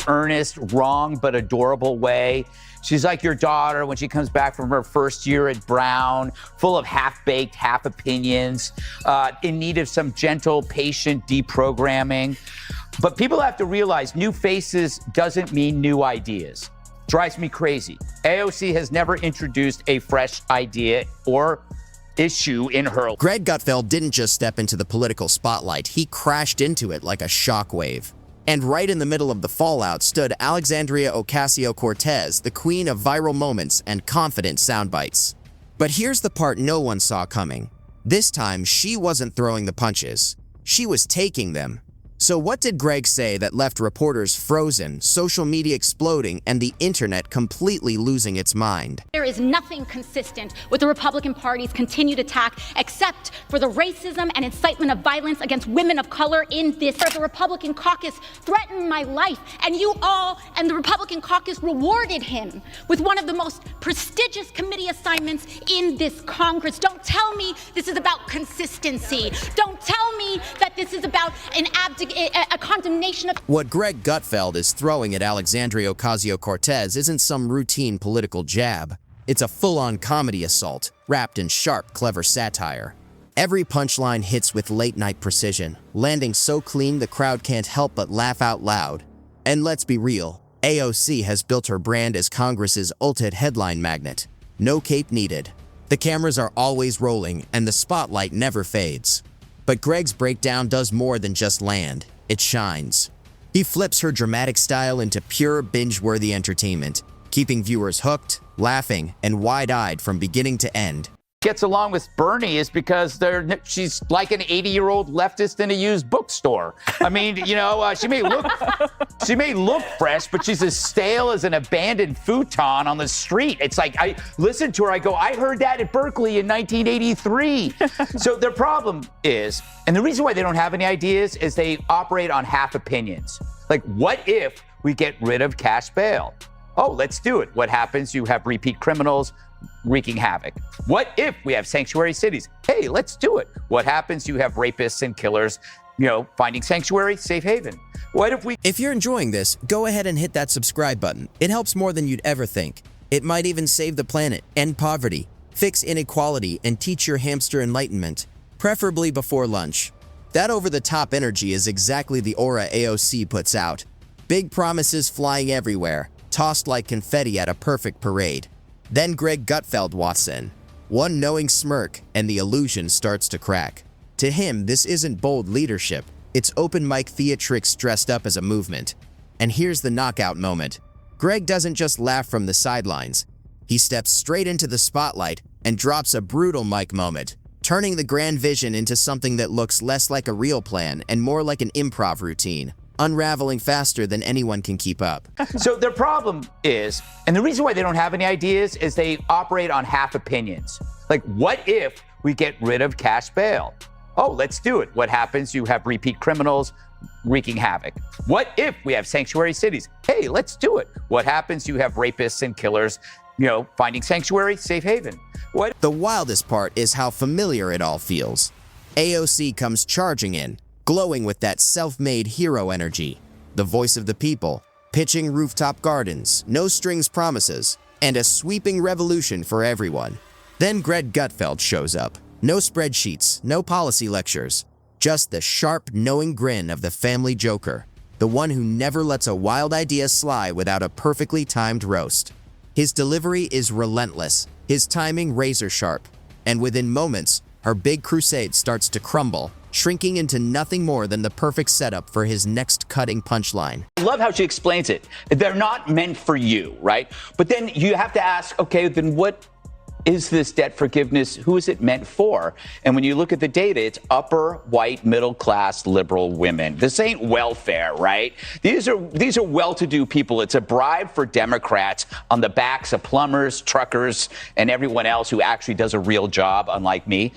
earnest, wrong but adorable way. She's like your daughter when she comes back from her first year at Brown, full of half-baked, half opinions, in need of some gentle, patient deprogramming. But people have to realize new faces doesn't mean new ideas. Drives me crazy. AOC has never introduced a fresh idea or issue in her. Greg Gutfeld didn't just step into the political spotlight, he crashed into it like a shockwave. And right in the middle of the fallout stood Alexandria Ocasio-Cortez, the queen of viral moments and confident soundbites. But here's the part no one saw coming. This time, she wasn't throwing the punches. She was taking them. So what did Greg say that left reporters frozen, social media exploding, and the internet completely losing its mind? There is nothing consistent with the Republican Party's continued attack except for the racism and incitement of violence against women of color in this. The Republican caucus threatened my life, and you all and the Republican caucus rewarded him with one of the most prestigious committee assignments in this Congress. Don't tell me this is about consistency. Don't tell me that this is about a condemnation of— What Greg Gutfeld is throwing at Alexandria Ocasio-Cortez isn't some routine political jab. It's a full-on comedy assault, wrapped in sharp, clever satire. Every punchline hits with late-night precision, landing so clean the crowd can't help but laugh out loud. And let's be real, AOC has built her brand as Congress's ultimate headline magnet. No cape needed. The cameras are always rolling, and the spotlight never fades. But Greg's breakdown does more than just land, it shines. He flips her dramatic style into pure binge-worthy entertainment, keeping viewers hooked, laughing, and wide-eyed from beginning to end. Gets along with Bernie is because she's like an 80-year-old leftist in a used bookstore. I mean, you know, she may look fresh, but she's as stale as an abandoned futon on the street. It's like, I listen to her, I go, I heard that at Berkeley in 1983. So their problem is, and the reason why they don't have any ideas is they operate on half opinions. Like, what if we get rid of cash bail? Oh, let's do it. What happens? You have repeat criminals wreaking havoc. What if we have sanctuary cities? Hey, let's do it. What happens? You have rapists and killers, you know, finding sanctuary, safe haven. What if we— If you're enjoying this, go ahead and hit that subscribe button. It helps more than you'd ever think. It might even save the planet, end poverty, fix inequality, and teach your hamster enlightenment, preferably before lunch. That over-the-top energy is exactly the aura AOC puts out. Big promises flying everywhere, tossed like confetti at a perfect parade. Then Greg Gutfeld walks in. One knowing smirk, and the illusion starts to crack. To him, this isn't bold leadership. It's open mic theatrics dressed up as a movement. And here's the knockout moment. Greg doesn't just laugh from the sidelines. He steps straight into the spotlight and drops a brutal mic moment, turning the grand vision into something that looks less like a real plan and more like an improv routine, unraveling faster than anyone can keep up. So their problem is, and the reason why they don't have any ideas is they operate on half opinions. Like, what if we get rid of cash bail? Oh, let's do it. What happens? You have repeat criminals wreaking havoc. What if we have sanctuary cities? Hey, let's do it. What happens? You have rapists and killers, you know, finding sanctuary, safe haven. What? The wildest part is how familiar it all feels. AOC comes charging in, glowing with that self-made hero energy, the voice of the people, pitching rooftop gardens, no strings promises, and a sweeping revolution for everyone. Then Greg Gutfeld shows up. No spreadsheets, no policy lectures, just the sharp, knowing grin of the family joker, the one who never lets a wild idea slide without a perfectly timed roast. His delivery is relentless, his timing razor sharp, and within moments, her big crusade starts to crumble, shrinking into nothing more than the perfect setup for his next cutting punchline. I love how she explains it. They're not meant for you, right? But then you have to ask, okay, then what is this debt forgiveness? Who is it meant for? And when you look at the data, it's upper, white, middle-class, liberal women. This ain't welfare, right? These are well-to-do people. It's a bribe for Democrats on the backs of plumbers, truckers, and everyone else who actually does a real job, unlike me.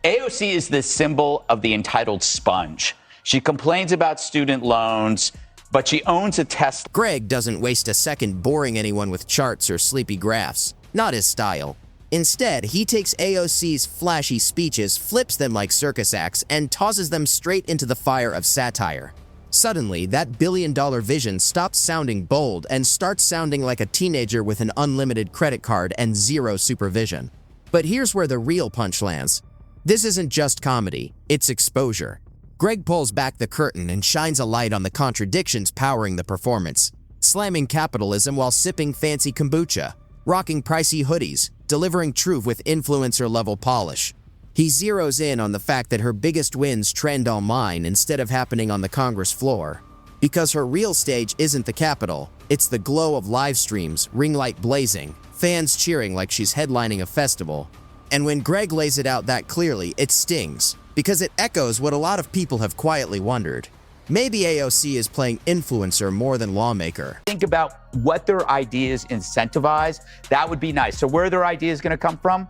AOC is the symbol of the entitled sponge. She complains about student loans, but she owns a Tesla. Greg doesn't waste a second boring anyone with charts or sleepy graphs. Not his style. Instead, he takes AOC's flashy speeches, flips them like circus acts, and tosses them straight into the fire of satire. Suddenly, that billion-dollar vision stops sounding bold and starts sounding like a teenager with an unlimited credit card and zero supervision. But here's where the real punch lands. This isn't just comedy, it's exposure. Greg pulls back the curtain and shines a light on the contradictions powering the performance, slamming capitalism while sipping fancy kombucha, rocking pricey hoodies, delivering truth with influencer-level polish. He zeroes in on the fact that her biggest wins trend online instead of happening on the Congress floor. Because her real stage isn't the Capitol, it's the glow of live streams, ring light blazing, fans cheering like she's headlining a festival. And when Greg lays it out that clearly, it stings, because it echoes what a lot of people have quietly wondered. Maybe AOC is playing influencer more than lawmaker. Think about what their ideas incentivize. That would be nice. So where are their ideas going to come from?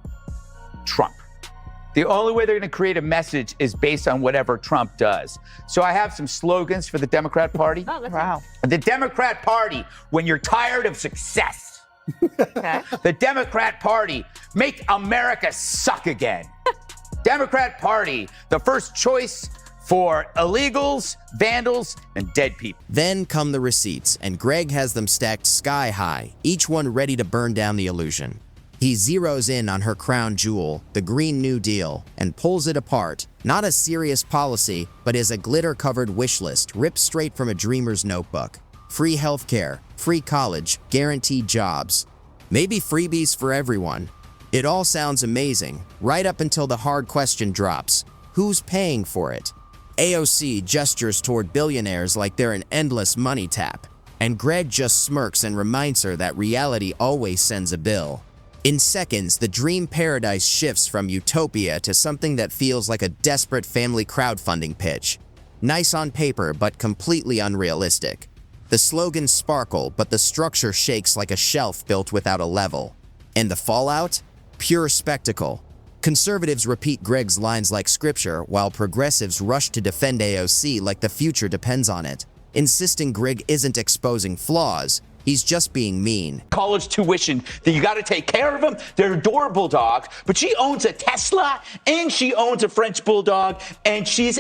Trump. The only way they're going to create a message is based on whatever Trump does. So I have some slogans for the Democrat Party. Wow. The Democrat Party, when you're tired of success. Okay. The Democrat Party, make America suck again. Democrat Party, the first choice for illegals, vandals, and dead people. Then come the receipts, and Greg has them stacked sky high, each one ready to burn down the illusion. He zeroes in on her crown jewel, the Green New Deal, and pulls it apart, not as serious policy, but as a glitter-covered wish list ripped straight from a dreamer's notebook. Free healthcare, free college, guaranteed jobs. Maybe freebies for everyone. It all sounds amazing, right up until the hard question drops. Who's paying for it? AOC gestures toward billionaires like they're an endless money tap, and Greg just smirks and reminds her that reality always sends a bill. In seconds, the dream paradise shifts from utopia to something that feels like a desperate family crowdfunding pitch. Nice on paper, but completely unrealistic. The slogans sparkle, but the structure shakes like a shelf built without a level. And the fallout? Pure spectacle. Conservatives repeat Greg's lines like scripture, while progressives rush to defend AOC like the future depends on it, insisting Greg isn't exposing flaws, he's just being mean. College tuition, that you got to take care of them. They're adorable dogs, but she owns a Tesla and she owns a French Bulldog, and she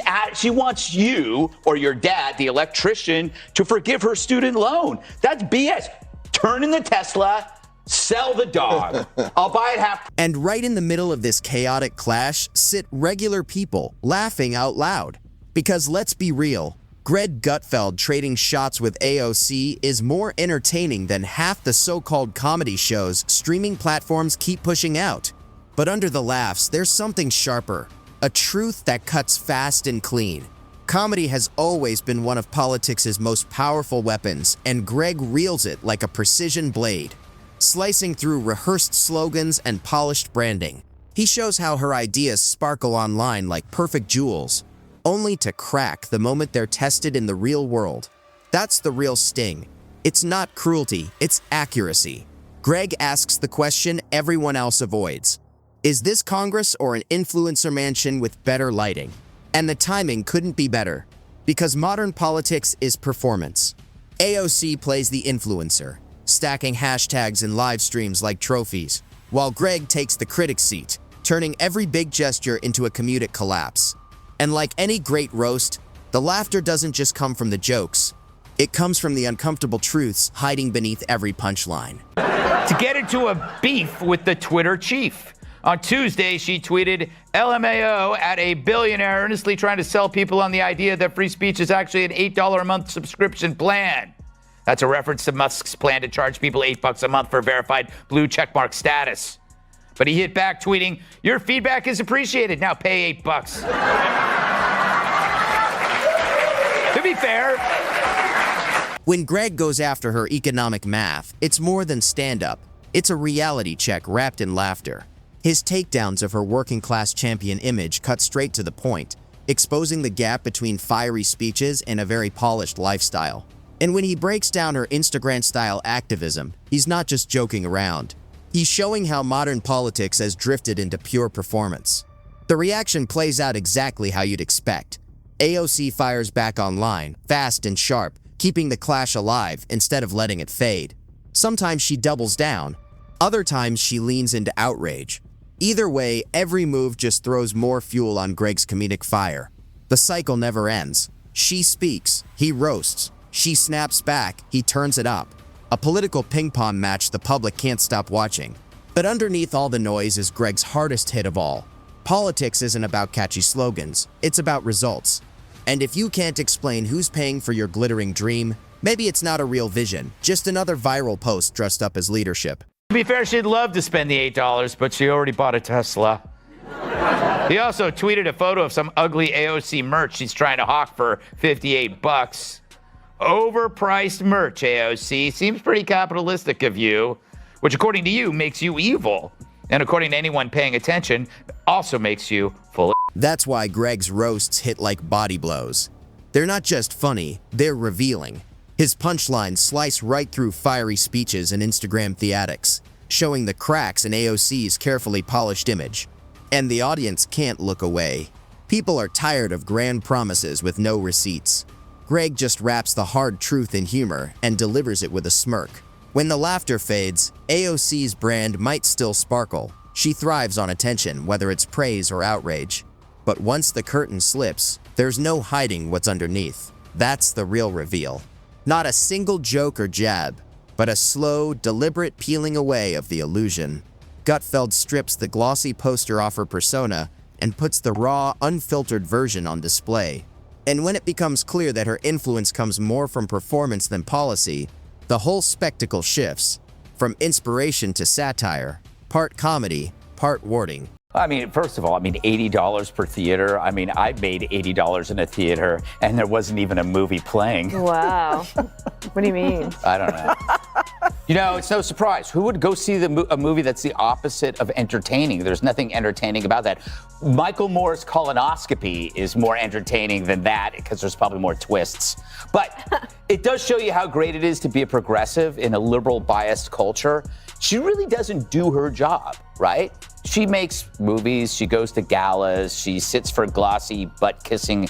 wants you or your dad, the electrician, to forgive her student loan. That's BS. Turn in the Tesla, sell the dog. I'll buy it half. And right in the middle of this chaotic clash sit regular people laughing out loud. Because let's be real, Greg Gutfeld trading shots with AOC is more entertaining than half the so-called comedy shows streaming platforms keep pushing out. But under the laughs, there's something sharper, a truth that cuts fast and clean. Comedy has always been one of politics' most powerful weapons, and Greg wields it like a precision blade, slicing through rehearsed slogans and polished branding. He shows how her ideas sparkle online like perfect jewels, only to crack the moment they're tested in the real world. That's the real sting. It's not cruelty, it's accuracy. Greg asks the question everyone else avoids. Is this Congress or an influencer mansion with better lighting? And the timing couldn't be better, because modern politics is performance. AOC plays the influencer, stacking hashtags and live streams like trophies, while Greg takes the critic seat, turning every big gesture into a comedic collapse. And like any great roast, the laughter doesn't just come from the jokes. It comes from the uncomfortable truths hiding beneath every punchline. To get into a beef with the Twitter chief. On Tuesday, she tweeted, LMAO at a billionaire earnestly trying to sell people on the idea that free speech is actually an $8 a month subscription plan. That's a reference to Musk's plan to charge people $8 a month for verified blue checkmark status. But he hit back tweeting, your feedback is appreciated. Now pay $8. To be fair. When Greg goes after her economic math, it's more than stand-up. It's a reality check wrapped in laughter. His takedowns of her working-class champion image cut straight to the point, exposing the gap between fiery speeches and a very polished lifestyle. And when he breaks down her Instagram-style activism, he's not just joking around. He's showing how modern politics has drifted into pure performance. The reaction plays out exactly how you'd expect. AOC fires back online, fast and sharp, keeping the clash alive instead of letting it fade. Sometimes she doubles down. Other times she leans into outrage. Either way, every move just throws more fuel on Greg's comedic fire. The cycle never ends. She speaks, he roasts. She snaps back, he turns it up. A political ping-pong match the public can't stop watching. But underneath all the noise is Greg's hardest hit of all. Politics isn't about catchy slogans, it's about results. And if you can't explain who's paying for your glittering dream, maybe it's not a real vision, just another viral post dressed up as leadership. To be fair, she'd love to spend the $8, but she already bought a Tesla. He also tweeted a photo of some ugly AOC merch she's trying to hawk for $58. Overpriced merch, AOC. Seems pretty capitalistic of you, which according to you makes you evil. And according to anyone paying attention, also makes you full of. That's why Greg's roasts hit like body blows. They're not just funny, they're revealing. His punchlines slice right through fiery speeches and Instagram theatics, showing the cracks in AOC's carefully polished image. And the audience can't look away. People are tired of grand promises with no receipts. Greg just wraps the hard truth in humor and delivers it with a smirk. When the laughter fades, AOC's brand might still sparkle. She thrives on attention, whether it's praise or outrage. But once the curtain slips, there's no hiding what's underneath. That's the real reveal. Not a single joke or jab, but a slow, deliberate peeling away of the illusion. Gutfeld strips the glossy poster off her persona and puts the raw, unfiltered version on display. And when it becomes clear that her influence comes more from performance than policy, the whole spectacle shifts, from inspiration to satire, part comedy, part wording. I mean, first of all, $80 per theater. I made $80 in a theater, and there wasn't even a movie playing. Wow. What do you mean? I don't know. It's no surprise. Who would go see a movie that's the opposite of entertaining? There's nothing entertaining about that. Michael Moore's colonoscopy is more entertaining than that because there's probably more twists. But it does show you how great it is to be a progressive in a liberal biased culture. She really doesn't do her job, right? She makes movies, she goes to galas, she sits for glossy butt-kissing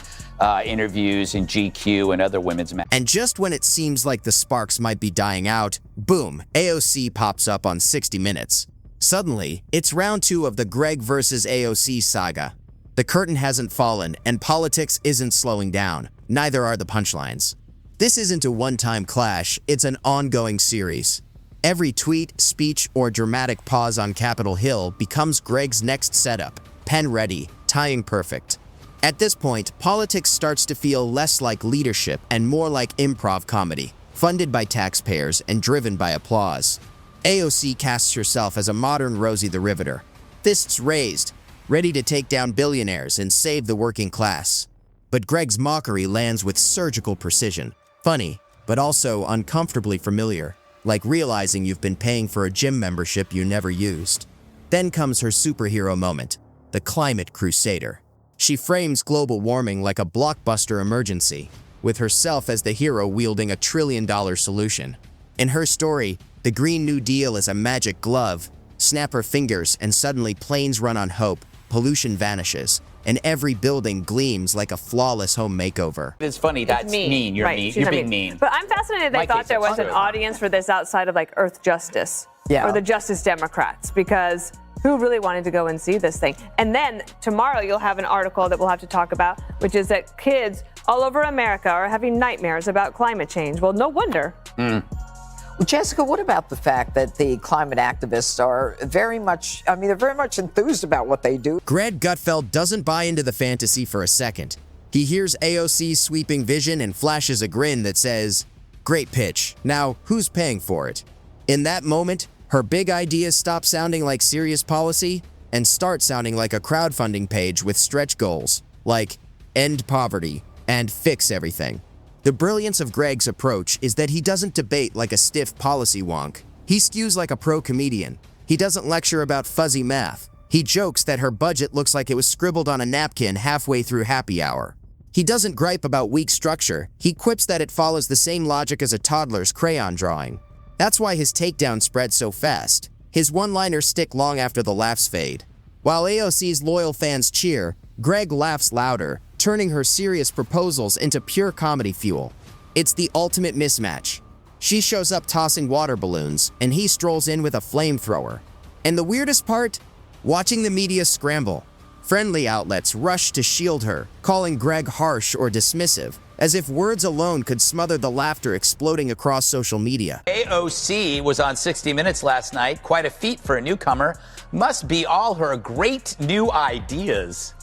interviews in GQ and other women's magazines. And just when it seems like the sparks might be dying out, boom, AOC pops up on 60 Minutes. Suddenly, it's round 2 of the Greg versus AOC saga. The curtain hasn't fallen, and politics isn't slowing down. Neither are the punchlines. This isn't a one-time clash, it's an ongoing series. Every tweet, speech, or dramatic pause on Capitol Hill becomes Greg's next setup, pen ready, timing perfect. At this point, politics starts to feel less like leadership and more like improv comedy, funded by taxpayers and driven by applause. AOC casts herself as a modern Rosie the Riveter, fists raised, ready to take down billionaires and save the working class. But Greg's mockery lands with surgical precision, funny, but also uncomfortably familiar, like realizing you've been paying for a gym membership you never used. Then comes her superhero moment, the climate crusader. She frames global warming like a blockbuster emergency, with herself as the hero wielding a $1 trillion solution. In her story, the Green New Deal is a magic glove. Snap her fingers and suddenly planes run on hope, pollution vanishes, and every building gleams like a flawless home makeover. It's funny, that's mean. You're right, mean. She's You're being mean. But I'm fascinated they thought there was an audience for this outside of like Earth Justice or the Justice Democrats, because who really wanted to go and see this thing? And then tomorrow you'll have an article that we'll have to talk about, which is that kids all over America are having nightmares about climate change. Well, no wonder. Well, Jessica, what about the fact that the climate activists are very much, they're very much enthused about what they do? Greg Gutfeld doesn't buy into the fantasy for a second. He hears AOC's sweeping vision and flashes a grin that says, "Great pitch. Now, who's paying for it?" In that moment, her big ideas stop sounding like serious policy and start sounding like a crowdfunding page with stretch goals, like end poverty and fix everything. The brilliance of Greg's approach is that he doesn't debate like a stiff policy wonk. He skews like a pro comedian. He doesn't lecture about fuzzy math. He jokes that her budget looks like it was scribbled on a napkin halfway through happy hour. He doesn't gripe about weak structure. He quips that it follows the same logic as a toddler's crayon drawing. That's why his takedown spreads so fast. His one-liners stick long after the laughs fade. While AOC's loyal fans cheer, Greg laughs louder, turning her serious proposals into pure comedy fuel. It's the ultimate mismatch. She shows up tossing water balloons, and he strolls in with a flamethrower. And the weirdest part? Watching the media scramble. Friendly outlets rush to shield her, calling Greg harsh or dismissive, as if words alone could smother the laughter exploding across social media. AOC was on 60 Minutes last night. Quite a feat for a newcomer. Must be all her great new ideas.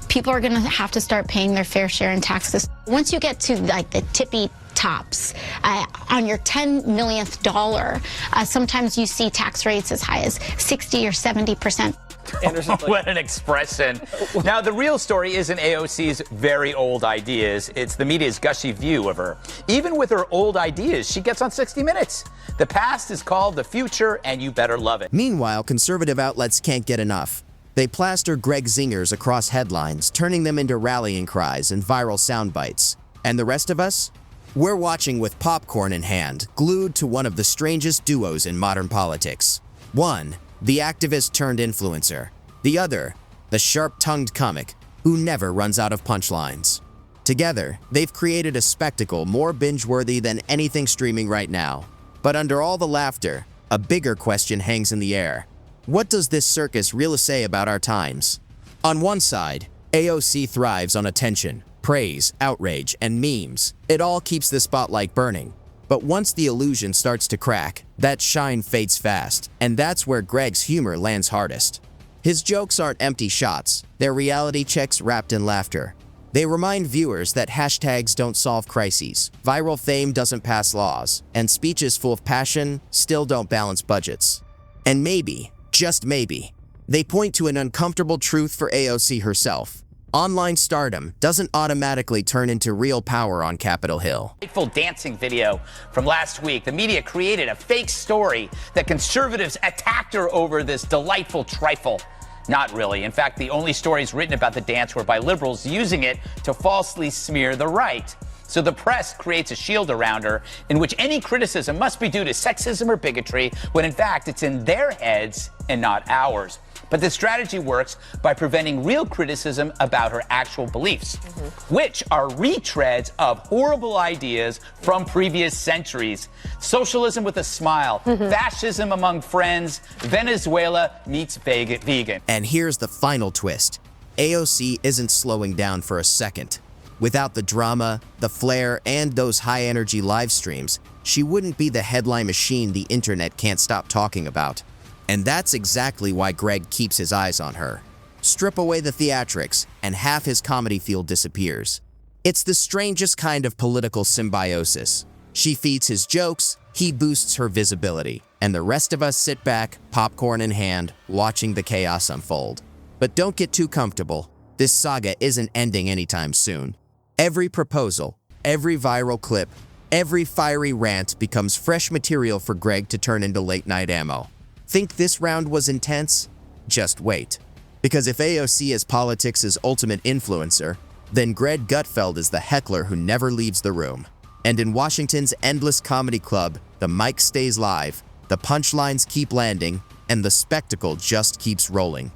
People are going to have to start paying their fair share in taxes. Once you get to like the tippy tops, on your $10 millionth dollar, sometimes you see tax rates as high as 60 or 70%. What an expression. Now, the real story isn't AOC's very old ideas. It's the media's gushy view of her. Even with her old ideas, she gets on 60 Minutes. The past is called the future, and you better love it. Meanwhile, conservative outlets can't get enough. They plaster Greg zingers across headlines, turning them into rallying cries and viral sound bites. And the rest of us? We're watching with popcorn in hand, glued to one of the strangest duos in modern politics. One, the activist turned influencer. The other, the sharp-tongued comic who never runs out of punchlines. Together, they've created a spectacle more binge-worthy than anything streaming right now. But under all the laughter, a bigger question hangs in the air. What does this circus really say about our times? On one side, AOC thrives on attention, praise, outrage, and memes. It all keeps the spotlight burning. But once the illusion starts to crack, that shine fades fast, and that's where Greg's humor lands hardest. His jokes aren't empty shots, they're reality checks wrapped in laughter. They remind viewers that hashtags don't solve crises, viral fame doesn't pass laws, and speeches full of passion still don't balance budgets. And maybe, just maybe, they point to an uncomfortable truth for AOC herself. Online stardom doesn't automatically turn into real power on Capitol Hill. Delightful dancing video from last week. The media created a fake story that conservatives attacked her over this delightful trifle. Not really. In fact, the only stories written about the dance were by liberals using it to falsely smear the right. So the press creates a shield around her in which any criticism must be due to sexism or bigotry, when in fact it's in their heads and not ours. But the strategy works by preventing real criticism about her actual beliefs, which are retreads of horrible ideas from previous centuries. Socialism with a smile, fascism among friends, Venezuela meets vegan. And here's the final twist. AOC isn't slowing down for a second. Without the drama, the flair, and those high-energy live streams, she wouldn't be the headline machine the internet can't stop talking about. And that's exactly why Greg keeps his eyes on her. Strip away the theatrics, and half his comedy field disappears. It's the strangest kind of political symbiosis. She feeds his jokes, he boosts her visibility, and the rest of us sit back, popcorn in hand, watching the chaos unfold. But don't get too comfortable. This saga isn't ending anytime soon. Every proposal, every viral clip, every fiery rant becomes fresh material for Greg to turn into late-night ammo. Think this round was intense? Just wait. Because if AOC is politics' ultimate influencer, then Greg Gutfeld is the heckler who never leaves the room. And in Washington's endless comedy club, the mic stays live, the punchlines keep landing, and the spectacle just keeps rolling.